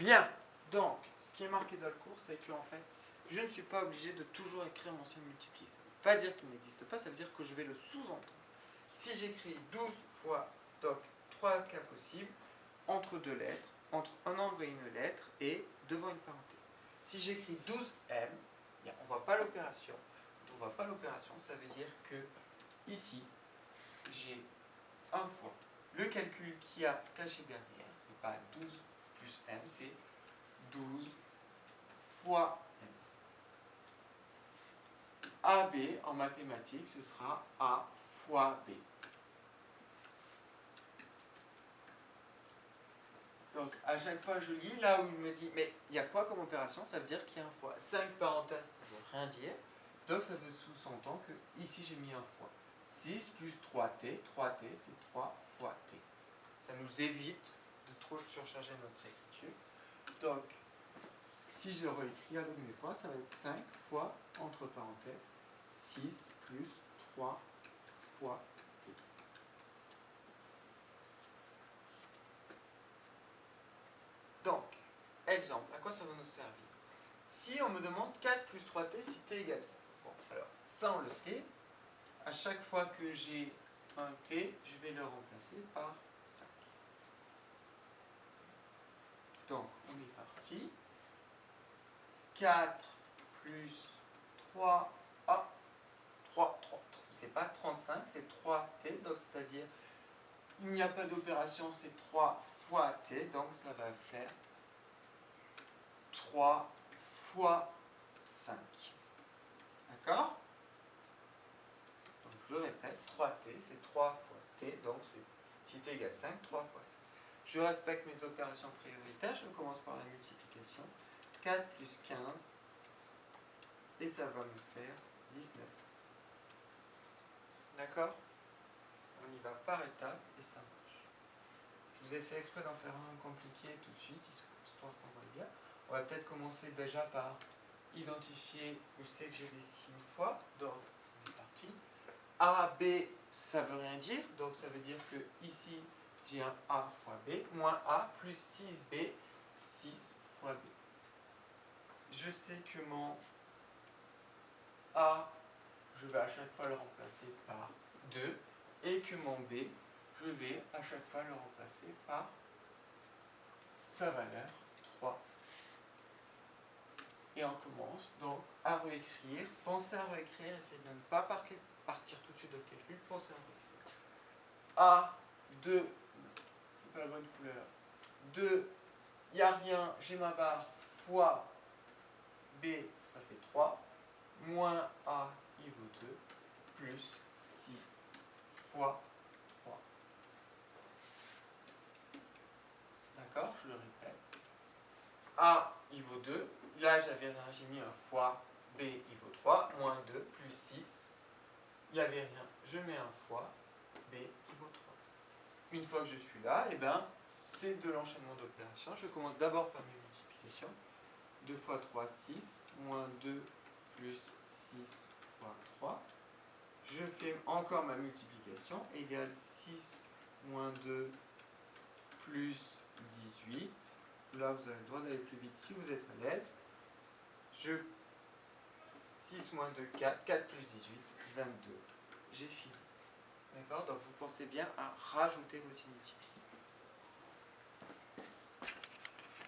Bien, donc, ce qui est marqué dans le cours, c'est que en fait, je ne suis pas obligé de toujours écrire mon signe multiplié. Ça ne veut pas dire qu'il n'existe pas, ça veut dire que je vais le sous-entendre. Si j'écris 12 fois, donc 3 cas possibles, entre deux lettres, entre un nombre et une lettre, et devant une parenthèse. Si j'écris 12m, on ne voit pas l'opération. Quand on ne voit pas l'opération, ça veut dire que ici, j'ai un fois. Le calcul qu'il y a caché derrière, c'est pas 12 plus m, c'est 12 fois m. AB en mathématiques, ce sera A fois B. Donc à chaque fois je lis, là où il me dit, mais il y a quoi comme opération? Ça veut dire qu'il y a un fois. 5 parenthèses, ça ne veut rien dire. Donc ça veut sous-entendre que ici j'ai mis un fois. 6 plus 3t, 3t c'est 3 fois t. Ça nous évite de trop surcharger notre écriture. Donc si je réécris avec mes fois, ça va être 5 fois, entre parenthèses, 6 plus 3 fois t. Donc, exemple, à quoi ça va nous servir? Si on me demande 4 plus 3t si t égale 5. Bon, alors, ça on le sait. À chaque fois que j'ai un t, je vais le remplacer par 5. Donc, on est parti. 4 plus 3, ah, 3, c'est pas 35, c'est 3t, donc c'est-à-dire, il n'y a pas d'opération, c'est 3 fois t, donc ça va faire 3 fois 5. D'accord? Donc je répète, 3t, c'est 3 fois t, donc si t égale 5, 3 fois 5. Je respecte mes opérations prioritaires, je commence par la multiplication. 4 plus 15, et ça va me faire 19. D'accord? On y va par étapes et ça marche. Je vous ai fait exprès d'en faire un compliqué tout de suite, histoire qu'on voit bien. On va peut-être commencer déjà par identifier où c'est que j'ai des signes fois. Donc, on est parti. A, B, ça veut rien dire. Donc, ça veut dire que ici, j'ai un A fois B, moins A, plus 6B, 6 fois B. Je sais que mon A, je vais à chaque fois le remplacer par 2, et que mon B, je vais à chaque fois le remplacer par sa valeur 3. Et on commence donc à réécrire. Pensez à réécrire, essayez de ne pas partir tout de suite de calcul, pensez à réécrire. A, 2, pas la bonne couleur, 2, il n'y a rien, j'ai ma barre, fois B, ça fait 3, moins A, il vaut 2, plus 6 fois 3. D'accord? Je le répète. A, il vaut 2. Là, j'avais rien, j'ai mis un fois. B, il vaut 3. Moins 2, plus 6. Il n'y avait rien. Je mets un fois. B, il vaut 3. Une fois que je suis là, eh ben, c'est de l'enchaînement d'opérations. Je commence d'abord par mes multiplications. 2 fois 3, 6. Moins 2, plus 6 fois 3. Je fais encore ma multiplication. Égale 6 moins 2 plus 18. Là, vous avez le droit d'aller plus vite si vous êtes à l'aise. 6 moins 2, 4. 4 plus 18, 22. J'ai fini. D'accord? Donc, vous pensez bien à rajouter vos signes multipliés.